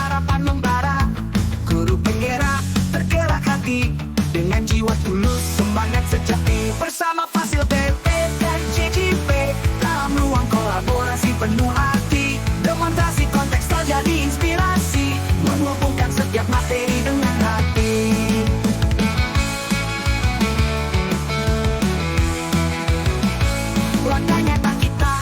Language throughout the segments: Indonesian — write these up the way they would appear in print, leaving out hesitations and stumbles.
harapan membara. Guru penggerak, tergerak hati, dengan jiwa tulus, semangat sejati. Bersama Fasil TP dan JJP, dalam ruang kolaborasi penuh arti. Demonstrasi kontekstual jadi inspirasi, menghubungkan setiap materi dengan hati. Langkah nyata kita,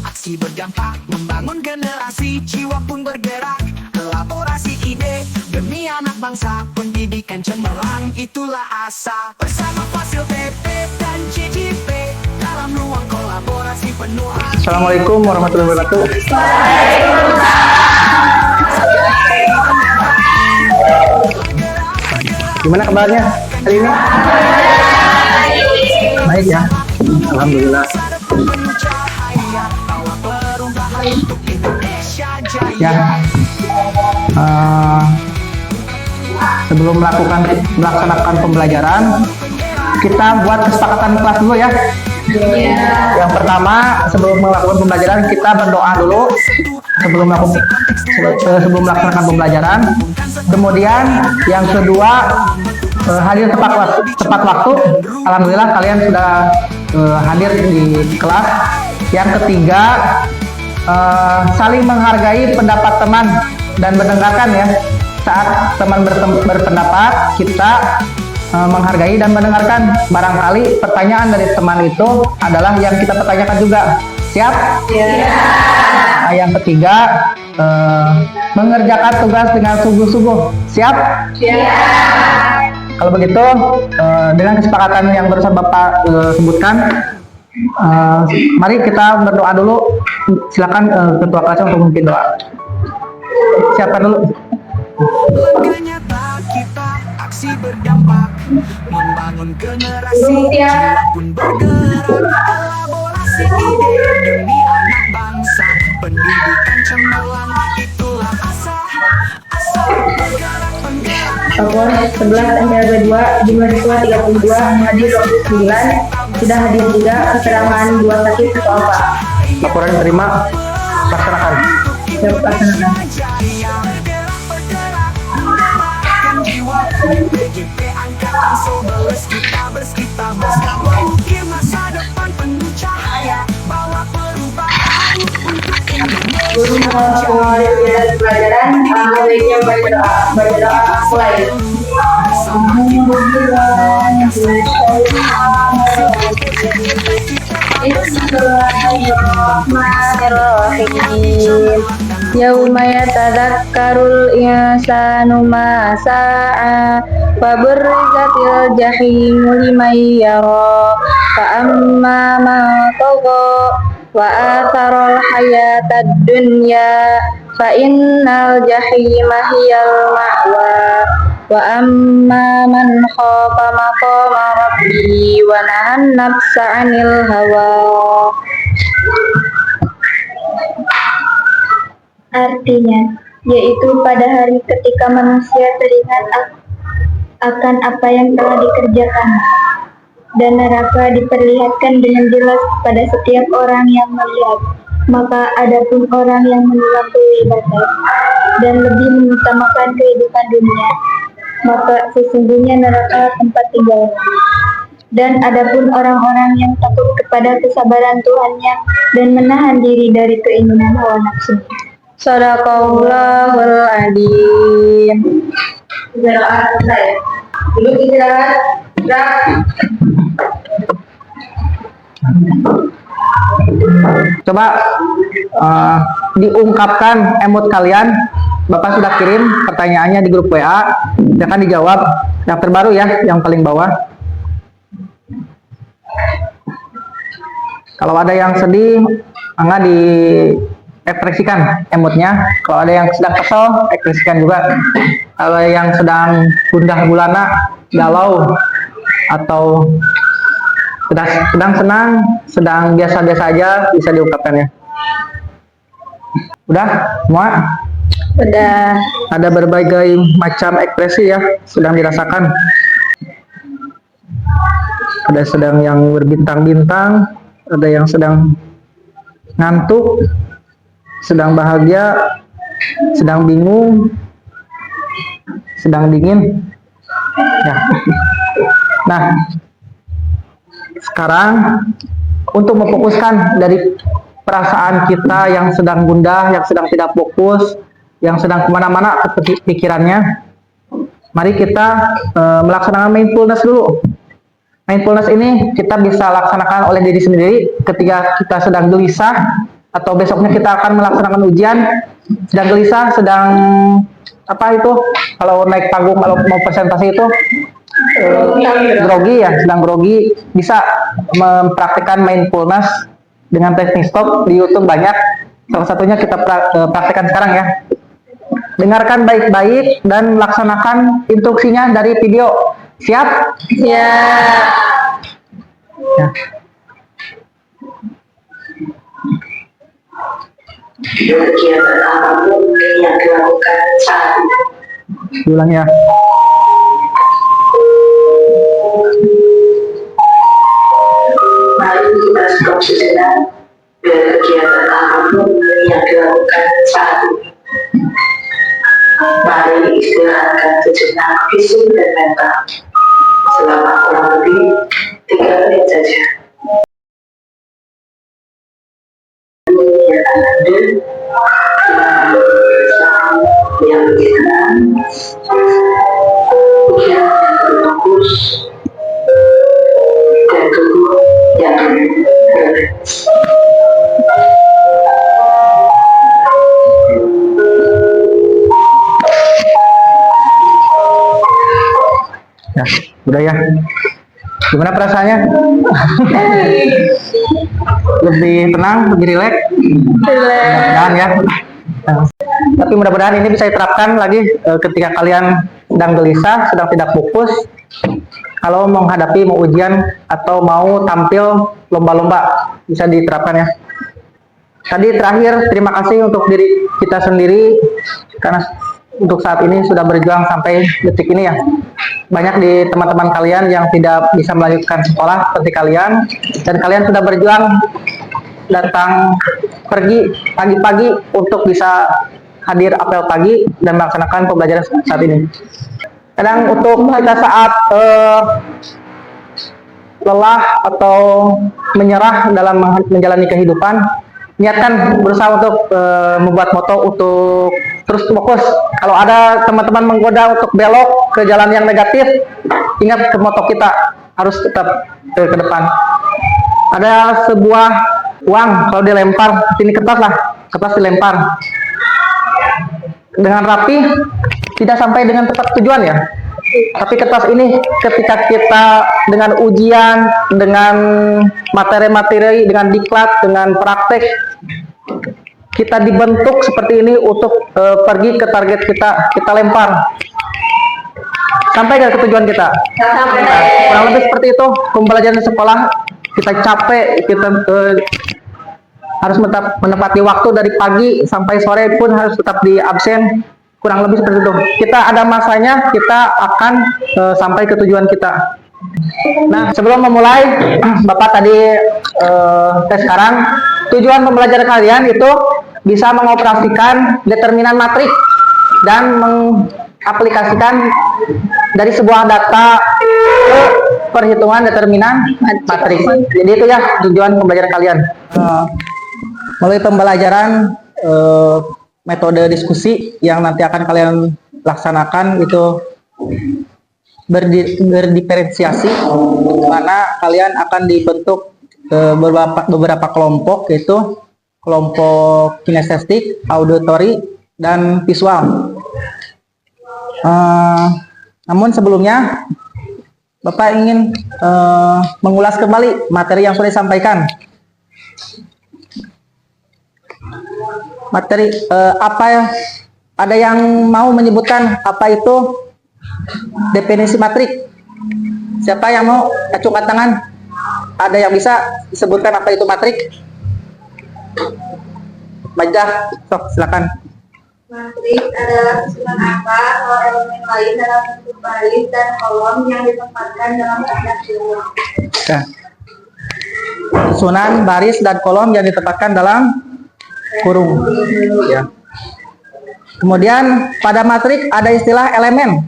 aksi berdampak, membangun generasi, jiwa pun bergerak. Elaborasi ide, demi anak bangsa, pendidikan cemerlang, itulah asa. Bersama Fasil TP dan JJP, dalam ruang kolaborasi penuh hati. Assalamualaikum warahmatullahi wabarakatuh. Gimana kabarnya hari ini? Baik ya, alhamdulillah. Ya, sebelum melaksanakan pembelajaran, kita buat kesepakatan kelas dulu ya. Yang pertama, sebelum melakukan pembelajaran, kita berdoa dulu sebelum melaksanakan pembelajaran. Kemudian yang kedua, hadir tepat waktu. Alhamdulillah kalian sudah hadir di kelas. Yang ketiga, saling menghargai pendapat teman dan mendengarkan ya. Saat teman berpendapat, kita menghargai dan mendengarkan. Barangkali pertanyaan dari teman itu adalah yang kita pertanyakan juga. Siap? Nah, yang ketiga, mengerjakan tugas dengan sungguh-sungguh. Siap? Kalau begitu, dengan kesepakatan yang barusan Bapak sebutkan, mari kita berdoa dulu. Silakan ketua kelasnya untuk memimpin doa. Siapkan dulu. Nyata kita, aksi berdampak, membangun generasi, jiwa pun bergerak. Elaborasi ide, demi anak bangsa, pendidikan cemerlang, itulah asa. Asa bergerak penggerak. Rapor 11 MPLB 2, jumlah siswa 32, hadir 29, sudah hadir juga keterangan 2 saksi satu apa. Laporan diterima, laksanakan. Siap, laksanakan. BGP angkatan 11, kita bersama ukir masa depan penuh cahaya, bawa perubahan untuk Indonesia. Guru mengawali kegiatan pelajaran, baiknya baca doa mulai. Bismillahirrahmanirrahim. Yauma yatadzakkarul insanu ma sa'a wa burrizatil jahimu liman yara fa amma man tagha wa atharal hayatad dunya fa innal jahima hiyal ma'wa wa amma man khafa maqama rabbihi wa nahan nafsa 'anil hawa. Artinya, yaitu pada hari ketika manusia teringat akan apa yang telah dikerjakan, dan neraka diperlihatkan dengan jelas pada setiap orang yang melihat. Maka adapun orang yang melampaui batas dan lebih mengutamakan kehidupan dunia, maka sesungguhnya neraka tempat tinggalnya. Dan adapun orang-orang yang takut kepada kesabaran Tuhannya dan menahan diri dari keinginan hawa nafsu. Shadaqallahul adzim. Istirahat selesai. Dulu istirahat. Coba diungkapkan emot kalian. Bapak sudah kirim pertanyaannya di grup WA. Silahkan dijawab. Yang terbaru ya, yang paling bawah. Kalau ada yang sedih, angga diekspresikan emotnya. Kalau ada yang sedang kesel, ekspresikan juga. Kalau yang sedang gundah gulana, galau, atau sedang senang, sedang biasa-biasa aja, bisa diungkapkan ya. Udah semua? Udah. Ada berbagai macam ekspresi ya, sedang dirasakan. Ada sedang yang berbintang-bintang, ada yang sedang ngantuk, sedang bahagia, sedang bingung, sedang dingin. Ya. Nah, sekarang untuk memfokuskan dari perasaan kita yang sedang gundah, yang sedang tidak fokus, yang sedang kemana-mana seperti pikirannya, mari kita melaksanakan mindfulness dulu. Mindfulness ini kita bisa laksanakan oleh diri sendiri ketika kita sedang gelisah, atau besoknya kita akan melaksanakan ujian, sedang gelisah, sedang apa itu, kalau naik panggung, kalau mau presentasi itu grogi ya, sedang grogi, bisa mempraktikkan mindfulness dengan teknik stop di YouTube banyak. Salah satunya kita praktekkan sekarang ya. Dengarkan baik-baik dan laksanakan instruksinya dari video. Siap? Ya. Ya. Kegiatan apapun yang dilakukan saat ini. Ulang ya. Mari kita stop sejenak. Kegiatan apapun yang dilakukan saat ini. Mari istirahatkan sejenak fisik dan mental selama kurang lebih 3 menit saja. Kegiatan Anda yang tenang, pikiran yang berfokus, dan tubuh yang rileks. Ya, udah ya. Gimana perasaannya? Lebih tenang, lebih rileks? Mudah-mudahan ya. Nah, tapi mudah-mudahan ini bisa diterapkan lagi ketika kalian sedang gelisah, sedang tidak fokus, kalau menghadapi mau ujian atau mau tampil lomba-lomba, bisa diterapkan ya. Tadi terakhir, terima kasih untuk diri kita sendiri karena untuk saat ini sudah berjuang sampai detik ini ya. Banyak di teman-teman kalian yang tidak bisa melanjutkan sekolah seperti kalian, dan kalian sudah berjuang datang pergi pagi-pagi untuk bisa hadir apel pagi dan melaksanakan pembelajaran saat ini. Kadang untuk kita saat lelah atau menyerah dalam menjalani kehidupan, niatkan berusaha untuk membuat moto untuk terus fokus. Kalau ada teman-teman menggoda untuk belok ke jalan yang negatif, ingat ke moto kita, harus tetap ke depan. Ada sebuah uang, kalau dilempar, ini kertas lah, kertas dilempar dengan rapi, tidak sampai dengan tempat tujuan ya. Tapi kertas ini ketika kita dengan ujian, dengan materi-materi, dengan diklat, dengan praktek, kita dibentuk seperti ini untuk pergi ke target kita lempar. Sampai ke tujuan kita. Sampai. Kurang lebih seperti itu pembelajaran di sekolah. Kita capek, kita harus menepati waktu dari pagi sampai sore pun harus tetap di absen. Kurang lebih seperti itu. Kita ada masanya, kita akan sampai ke tujuan kita. Nah, sebelum memulai, Bapak tadi sekarang tujuan pembelajaran kalian itu bisa mengoperasikan determinan matrik dan mengaplikasikan dari sebuah data ke perhitungan determinan matrik. Jadi itu ya tujuan pembelajaran kalian. Melalui pembelajaran metode diskusi yang nanti akan kalian laksanakan itu berdiferensiasi, mana kalian akan dibentuk beberapa kelompok, yaitu kelompok kinestetik, auditory, dan visual. Namun sebelumnya Bapak ingin mengulas kembali materi yang sudah disampaikan. Materi apa ya? Ada yang mau menyebutkan apa itu definisi matrik? Siapa yang mau acungkan tangan? Ada yang bisa disebutkan apa itu matrik? Majdah, sok silakan. Matrik adalah susunan angka atau elemen lain dalam bentuk baris dan kolom yang ditempatkan dalam tanda ruang. Ya. Susunan baris dan kolom yang ditempatkan dalam kurung. Ya. Kemudian pada matrik ada istilah elemen.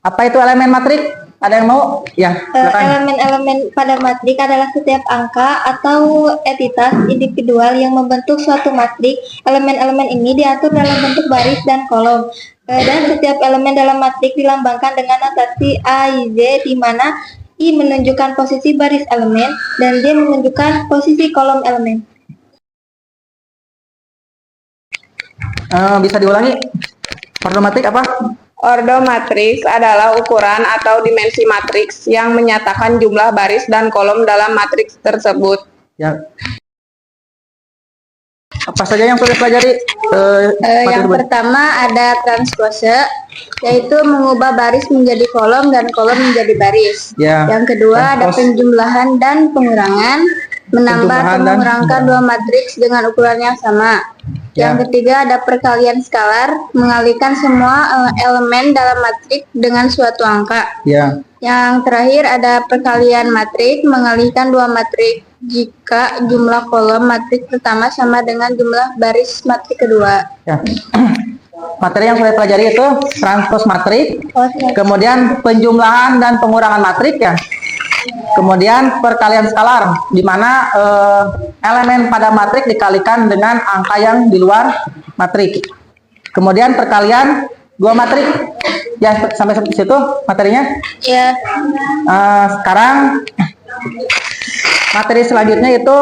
Apa itu elemen matrik? Ada yang mau? Ya, silakan. Elemen-elemen pada matrik adalah setiap angka atau entitas individual yang membentuk suatu matrik. Elemen-elemen ini diatur dalam bentuk baris dan kolom. Dan setiap elemen dalam matrik dilambangkan dengan notasi A, I, Z, di mana I menunjukkan posisi baris elemen dan Z menunjukkan posisi kolom elemen. Bisa diulangi? Ordo matrik apa? Ordo matriks adalah ukuran atau dimensi matriks yang menyatakan jumlah baris dan kolom dalam matriks tersebut. Ya. Apa saja yang sudah pelajari? Yang pertama ada transpose, yaitu mengubah baris menjadi kolom dan kolom menjadi baris. Ya. Yang kedua ada penjumlahan dan pengurangan, menambah Penjumlahan atau dan mengurangkan dua matriks dengan ukuran yang sama. Ya. Yang ketiga ada perkalian skalar, mengalihkan semua elemen dalam matrik dengan suatu angka. Ya. Yang terakhir ada perkalian matrik, mengalihkan dua matrik jika jumlah kolom matrik pertama sama dengan jumlah baris matrik kedua. Ya. Materi yang saya pelajari itu transpose matrik, kemudian penjumlahan dan pengurangan matrik ya. Kemudian perkalian skalar, di mana elemen pada matrik dikalikan dengan angka yang di luar matrik. Kemudian perkalian dua matrik. Ya, sampai situ materinya. Ya. Sekarang materi selanjutnya itu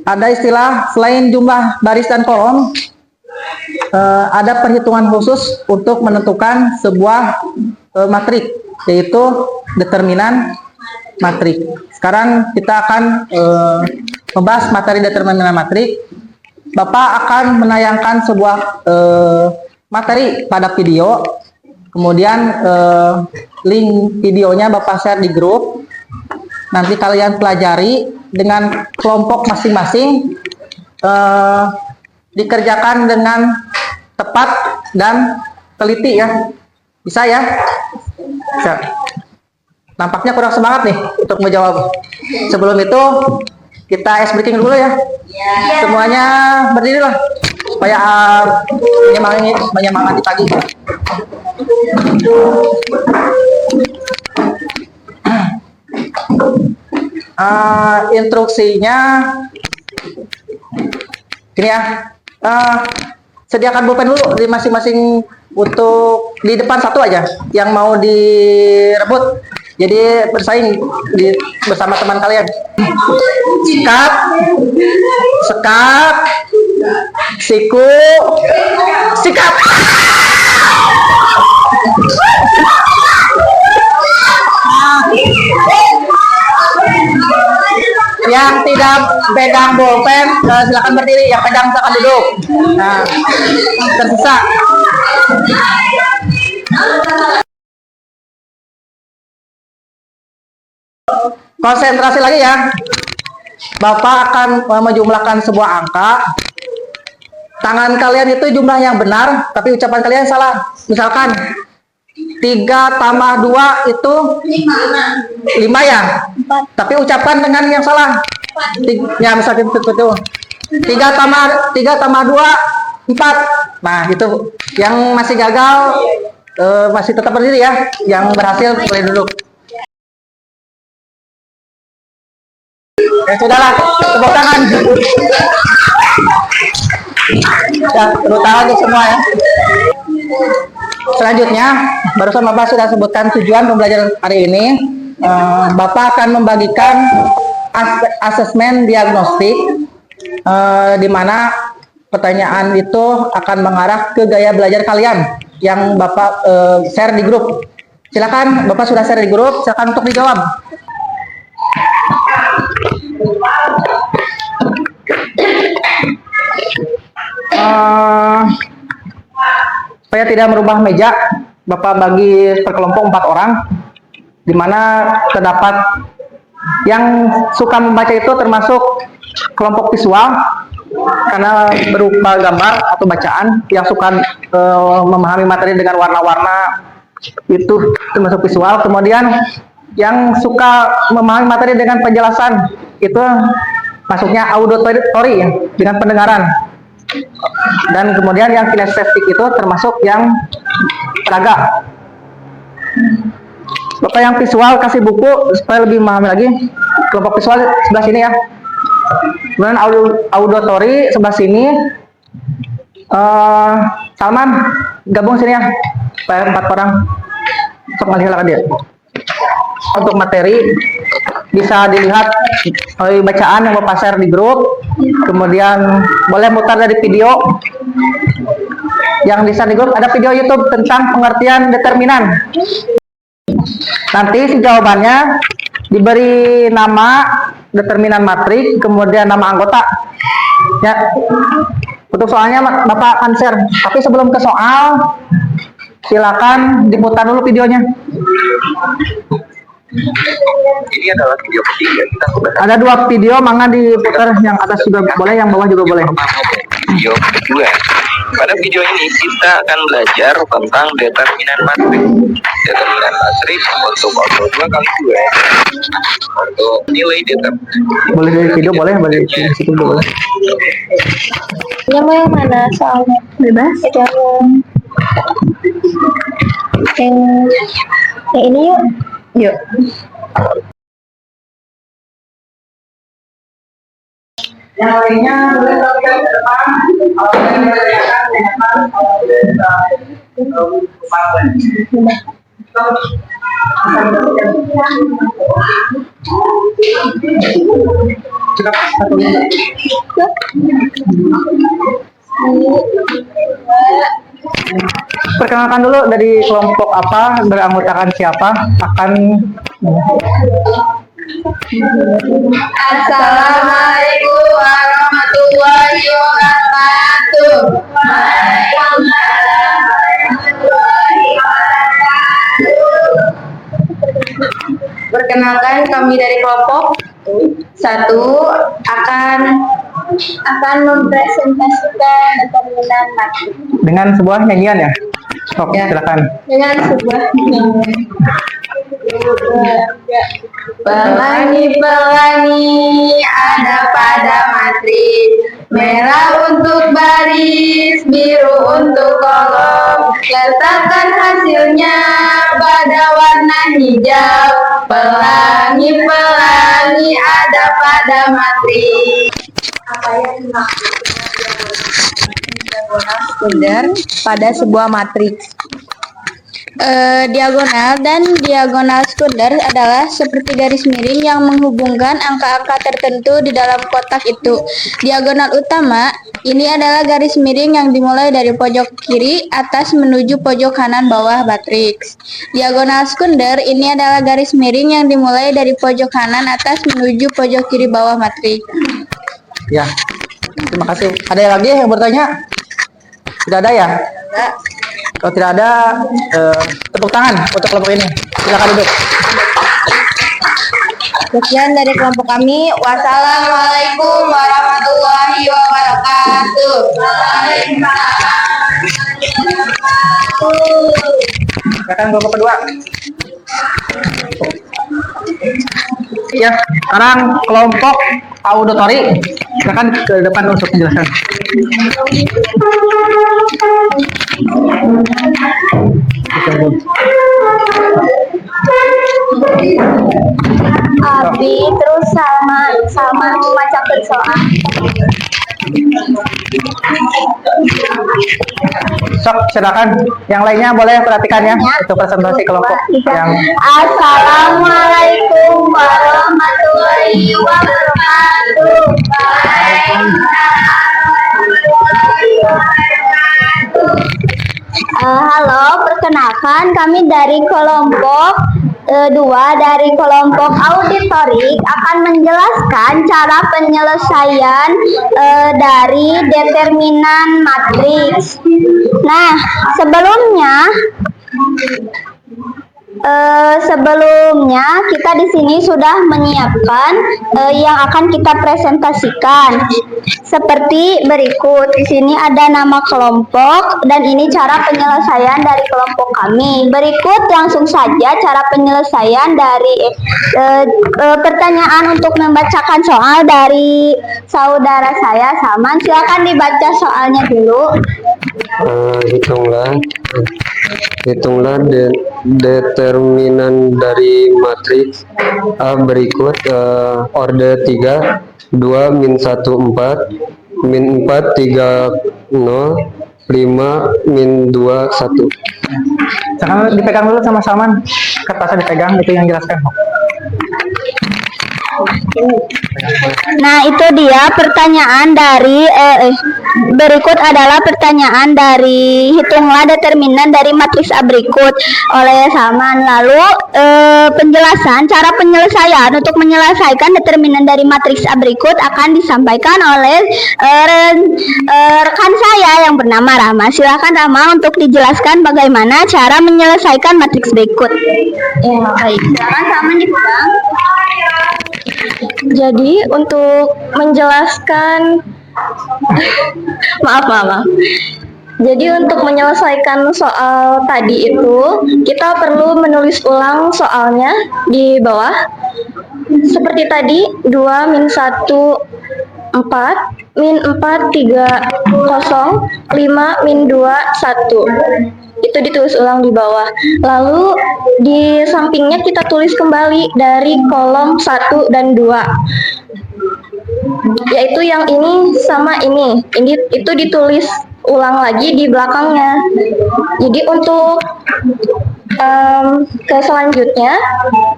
ada istilah selain jumlah baris dan kolom, ada perhitungan khusus untuk menentukan sebuah matrik, yaitu determinan matrik. Sekarang kita akan membahas materi determinan matrik. Bapak akan menayangkan sebuah materi pada video, kemudian link videonya Bapak share di grup. Nanti kalian pelajari dengan kelompok masing-masing, dikerjakan dengan tepat dan teliti ya. Bisa ya? Bisa. Nampaknya kurang semangat nih untuk menjawab. Sebelum itu kita ice breaking dulu ya. Semuanya berdirilah supaya menyemangati pagi. Instruksinya gini ya. Sediakan pulpen dulu di masing-masing, untuk di depan satu aja yang mau direbut. Jadi bersaing bersama teman kalian. Sikat, sekat, siku, sikap. Yang tidak pegang bolpen silakan berdiri, yang pegang silakan duduk. Nah, tersisa. Konsentrasi lagi ya. Bapak akan menjumlahkan sebuah angka. Tangan kalian itu jumlah yang benar, tapi ucapan kalian salah. Misalkan 3 tambah 2 itu 5 ya. Tapi ucapan dengan yang salah. Ya misalkan seperti itu. 3 tambah 2 4. Nah, itu yang masih gagal masih tetap berdiri ya. Yang berhasil boleh duduk. Ya sudahlah, tepuk tangan. Ya, tepuk tangan untuk semua ya. Selanjutnya, barusan Bapak sudah sebutkan tujuan pembelajaran hari ini. Bapak akan membagikan asesmen diagnostik, di mana pertanyaan itu akan mengarah ke gaya belajar kalian yang Bapak share di grup. Silakan, Bapak sudah share di grup, silakan untuk dijawab. Supaya tidak merubah meja, Bapak bagi per kelompok 4 orang, di mana terdapat yang suka membaca itu termasuk kelompok visual karena berupa gambar atau bacaan, yang suka memahami materi dengan warna-warna itu termasuk visual. Kemudian yang suka memahami materi dengan penjelasan itu masuknya auditory ya, dengan pendengaran. Dan kemudian yang kinestetik itu termasuk yang peraga. Bapak yang visual kasih buku supaya lebih memahami lagi. Kelompok visual sebelah sini ya. Kemudian auditory sebelah sini. Salman gabung sini ya. Supaya 4 orang. Sok silakan dia. Untuk materi bisa dilihat oleh bacaan yang Bapak share di grup. Kemudian boleh mutar dari video yang di share di grup. Ada video YouTube tentang pengertian determinan. Nanti si jawabannya diberi nama determinan matriks, kemudian nama anggota. Ya. Untuk soalnya Bapak akan share. Tapi sebelum ke soal, silakan diputar dulu videonya. Ini adalah video ketiga, kita sudah Ada 2 video, mangga diputar, yang atas juga boleh, yang bawah juga boleh. video kedua. Pada video ini kita akan belajar tentang determinan matriks. Determinan matriks untuk ordo 2 kali 2 untuk nilai determinan. Boleh dari video, boleh dari situ juga boleh. Yang mau yang mana soalnya? Bebas. Yang ini yuk. Yuk. Yang lainnya boleh lakukan ke depan. Kalau yang perkenalkan dulu dari kelompok apa, beranggotakan siapa, akan Assalamualaikum warahmatullahi wabarakatuh. Perkenalkan, kami dari kelompok 1 akan mempresentasikan determinan matriks dengan sebuah nyanyian ya. Oke, silakan. Dengan sebuah Pelangi-pelangi ada pada matriks, merah untuk baris, biru untuk kolom. Letakkan hasilnya pada warna hijau. Pelangi-pelangi ada pada matriks. Apa yang diagonal sekunder pada sebuah matriks? Diagonal dan diagonal sekunder adalah seperti garis miring yang menghubungkan angka-angka tertentu di dalam kotak itu. Diagonal utama ini adalah garis miring yang dimulai dari pojok kiri atas menuju pojok kanan bawah matriks. Diagonal sekunder ini adalah garis miring yang dimulai dari pojok kanan atas menuju pojok kiri bawah matriks. Ya, terima kasih. Ada lagi yang bertanya? Tidak ada ya? Enggak. Kalau tidak ada, tepuk tangan untuk kelompok ini. Silakan duduk. Sekian dari kelompok kami. Wassalamualaikum warahmatullahi wabarakatuh. Silakan kelompok kedua. Ya, sekarang kelompok auditory. Silakan ke depan untuk menjelaskan. Abi terus Salman membacakan soal. Sok, silakan. Yang lainnya boleh perhatikan ya untuk presentasi kelompok yang Assalamualaikum warahmatullahi wabarakatuh. Halo, perkenalkan kami dari kelompok 2 dari kelompok auditorik akan menjelaskan cara penyelesaian dari determinan matriks. Nah, sebelumnya Sebelumnya kita di sini sudah menyiapkan yang akan kita presentasikan seperti berikut. Di sini ada nama kelompok dan ini cara penyelesaian dari kelompok kami. Berikut langsung saja cara penyelesaian dari pertanyaan untuk membacakan soal dari saudara saya Salman. Silakan dibaca soalnya dulu. Hitunglah determinan dari matriks A berikut. Orde 3 2 min 1 4 min 4 3 0 5 min 2 1. Sekarang dipegang dulu sama Salman, kertasnya dipegang, itu yang jelaskan. Nah, itu dia pertanyaan dari berikut adalah pertanyaan dari hitunglah determinan dari matriks A berikut oleh Salman. Lalu penjelasan cara penyelesaian untuk menyelesaikan determinan dari matriks A berikut akan disampaikan oleh rekan saya yang bernama Rama. Silakan Rama untuk dijelaskan bagaimana cara menyelesaikan matriks berikut. Ya, baik. Silakan Salman dipegang. Jadi untuk menjelaskan maaf. Jadi untuk menyelesaikan soal tadi itu kita perlu menulis ulang soalnya di bawah. Seperti tadi 2 min 1 4 min 4 3 0 5 min 2 1. Itu ditulis ulang di bawah. Lalu di sampingnya kita tulis kembali dari kolom 1 dan 2. Yaitu yang ini sama ini. Itu ditulis ulang lagi di belakangnya. Jadi untuk ke selanjutnya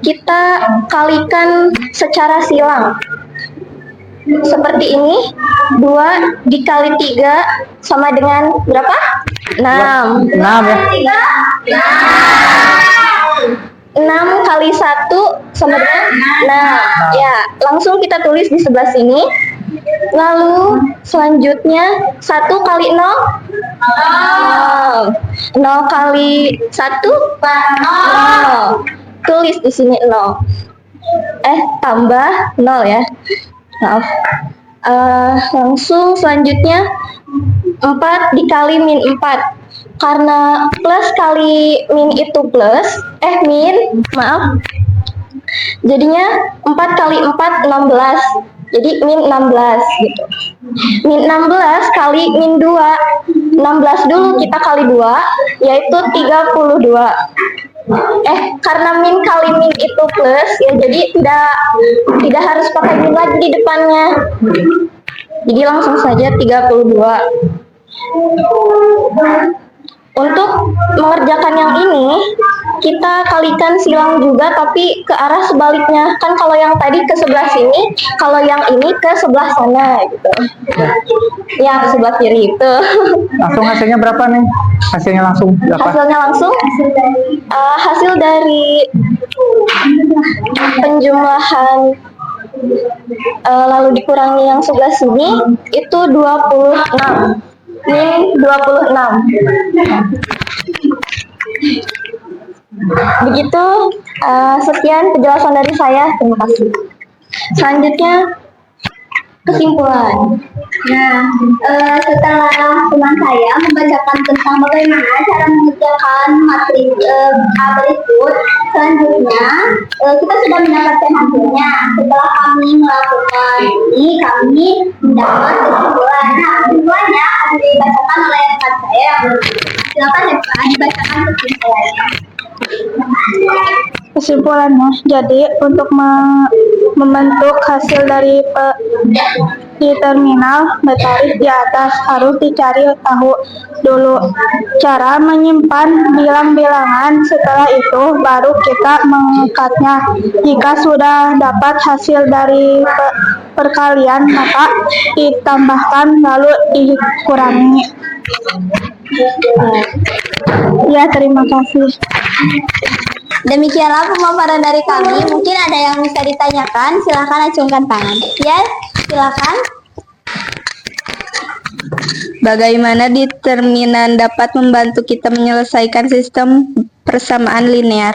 kita kalikan secara silang. Seperti ini, 2 dikali 3 sama dengan berapa? 6. 6 ya. 6 kali 1 sama dengan 6. Ya, langsung kita tulis di sebelah sini. Lalu selanjutnya 1 kali 0 0 kali 1 0. Tulis di sini 0. Tambah 0 ya. Maaf. Langsung selanjutnya 4 dikali min 4. Karena plus kali min itu maaf. Jadinya 4 kali 4 16. Jadi min 16 gitu. Min 16 kali min 2. 16 dulu kita kali 2 yaitu 32. Karena min kali min itu plus ya, jadi tidak harus pakai min lagi di depannya. Jadi langsung saja 32. Untuk mengerjakan yang ini kita kalikan silang juga tapi ke arah sebaliknya. Kan kalau yang tadi ke sebelah sini, kalau yang ini ke sebelah sana gitu. Ya, ke sebelah kiri itu. Langsung hasilnya berapa nih? Hasilnya langsung berapa? Hasilnya langsung hasil dari penjumlahan lalu dikurangi yang sebelah sini itu 26. Min 26. Begitu, sekian penjelasan dari saya. Terima kasih. Selanjutnya kesimpulan. Nah, setelah teman saya membacakan tentang bagaimana cara mengerjakan matriks A berikut, selanjutnya kita sudah mendapatkan hasilnya. Setelah kami melakukan ini, kami mendapat kesimpulan. Nah, kesimpulannya akan dibacakan oleh rekan saya. Silakan ya Pak, dibacakan kesimpulannya. Kesimpulannya, jadi untuk membentuk hasil dari di terminal tarif di atas harus dicari tahu dulu cara menyimpan bilang-bilangan. Setelah itu baru kita mengangkatnya. Jika sudah dapat hasil dari perkalian maka ditambahkan lalu dikurangi. Ya, terima kasih. Demikianlah pemaparan dari kami. Mungkin ada yang bisa ditanyakan, silahkan acungkan tangan. Ya, silakan. Bagaimana determinan dapat membantu kita menyelesaikan sistem persamaan linear?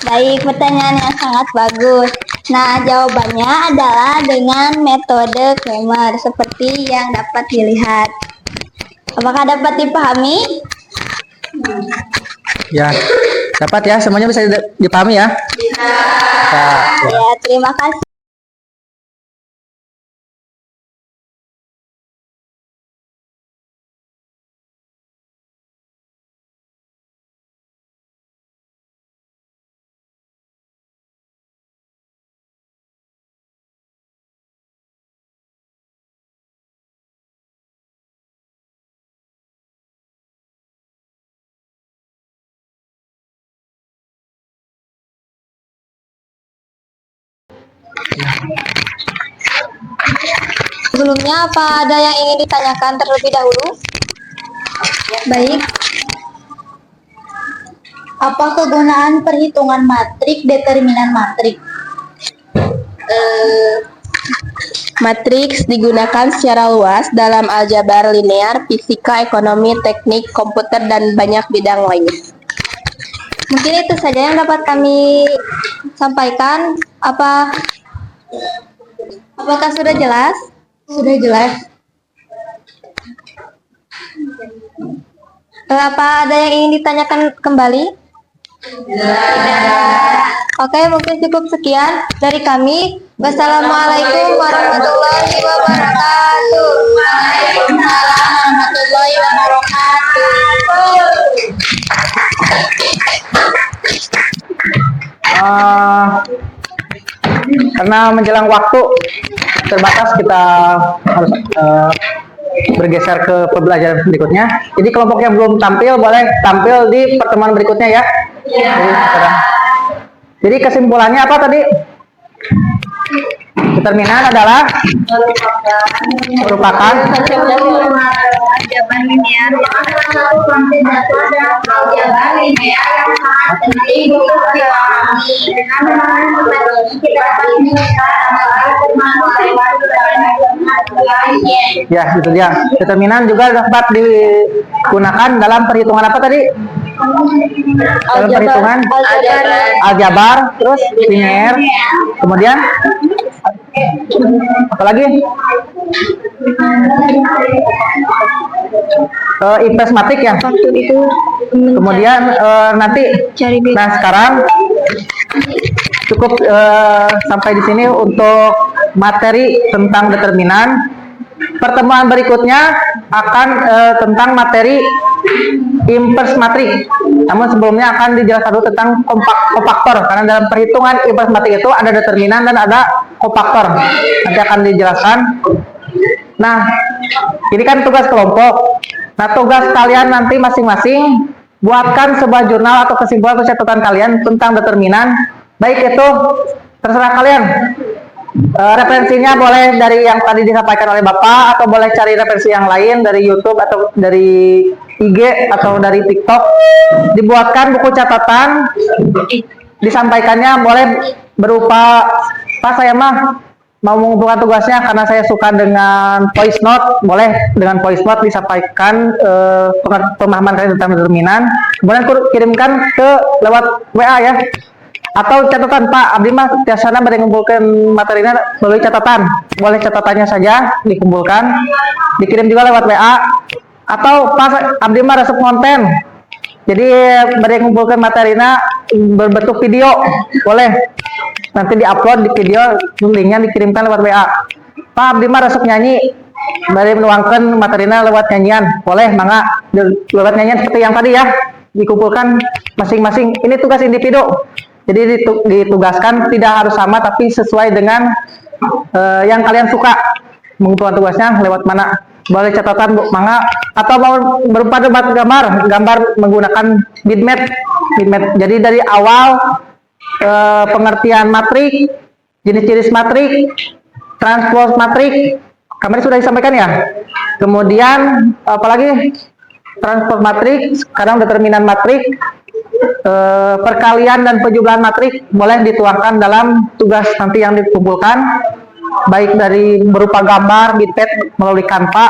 Baik, pertanyaan yang sangat bagus. Nah, jawabannya adalah dengan metode Kramer seperti yang dapat dilihat. Apakah dapat dipahami? Ya, dapat ya, semuanya bisa dipahami ya. Ya, terima kasih. Sebelumnya, apa ada yang ingin ditanyakan terlebih dahulu? Baik. Apa kegunaan perhitungan matrik determinan matrik? Matriks digunakan secara luas dalam aljabar linear, fisika, ekonomi, teknik, komputer, dan banyak bidang lainnya. Mungkin itu saja yang dapat kami sampaikan. Apakah sudah jelas? Sudah jelas. Apa ada yang ingin ditanyakan kembali? Oke, mungkin cukup sekian dari kami. Wassalamualaikum warahmatullahi wabarakatuh. Waalaikumsalam warahmatullahi wabarakatuh. Karena menjelang waktu terbatas, kita harus bergeser ke pembelajaran berikutnya. Jadi kelompok yang belum tampil boleh tampil di pertemuan berikutnya ya. Jadi kesimpulannya apa tadi? Determinan adalah merupakan ya, itu dia. Determinan juga dapat digunakan dalam perhitungan apa tadi? Dalam perhitungan aljabar, terus linear, kemudian apa lagi? Inverse matrik ya. Kemudian nanti. Nah, sekarang cukup sampai di sini untuk materi tentang determinan. Pertemuan berikutnya akan tentang materi inverse matrik. Namun sebelumnya akan dijelaskan dulu tentang kofaktor, karena dalam perhitungan inverse matrik itu ada determinan dan ada kofaktor. Nanti akan dijelaskan. Nah, ini kan tugas kelompok. Nah, tugas kalian nanti masing-masing buatkan sebuah jurnal atau kesimpulan atau catatan kalian tentang determinan. Baik itu terserah kalian. Referensinya boleh dari yang tadi disampaikan oleh Bapak, atau boleh cari referensi yang lain dari YouTube atau dari IG atau dari TikTok. Dibuatkan buku catatan, disampaikannya boleh berupa, Pak saya mah mau mengumpulkan tugasnya karena saya suka dengan voice note, boleh dengan voice note disampaikan pemahaman kalian tentang determinan, kemudian kirimkan ke lewat WA ya. Atau catatan, Pak Abdi mah biasanya mengumpulkan materinya melalui catatan, boleh catatannya saja dikumpulkan, dikirim juga lewat WA. Atau Pak Abdi mah resep konten, jadi mengumpulkan materinya berbentuk video, boleh nanti diupload di video, linknya dikirimkan lewat WA. Pak Abdi mah resep nyanyi, menuangkan materinya lewat nyanyian, boleh mangga lewat nyanyian seperti yang tadi ya, dikumpulkan masing-masing. Ini tugas individu. Jadi ditugaskan tidak harus sama, tapi sesuai dengan yang kalian suka. Mengumpulkan tugasnya lewat mana? Boleh catatan, mangga, atau mau berupa gambar menggunakan bitmap. Jadi dari awal pengertian matrik, jenis-jenis matrik, transpose matrik, kemarin sudah disampaikan ya. Kemudian apalagi transpose matrik, sekarang determinan matrik. Perkalian dan penjumlahan matrik boleh dituangkan dalam tugas nanti yang dikumpulkan, baik dari berupa gambar bitpad melalui Canva,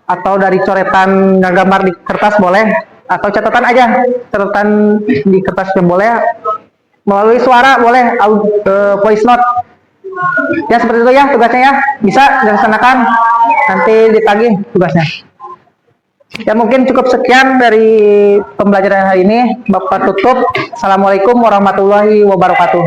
atau dari coretan gambar di kertas boleh, atau catatan aja, catatan di kertasnya boleh, Melalui suara boleh, voice note. Ya seperti itu ya tugasnya ya. Bisa dilaksanakan, nanti ditagih tugasnya. Ya mungkin cukup sekian dari pembelajaran hari ini. Bapak tutup. Assalamualaikum warahmatullahi wabarakatuh.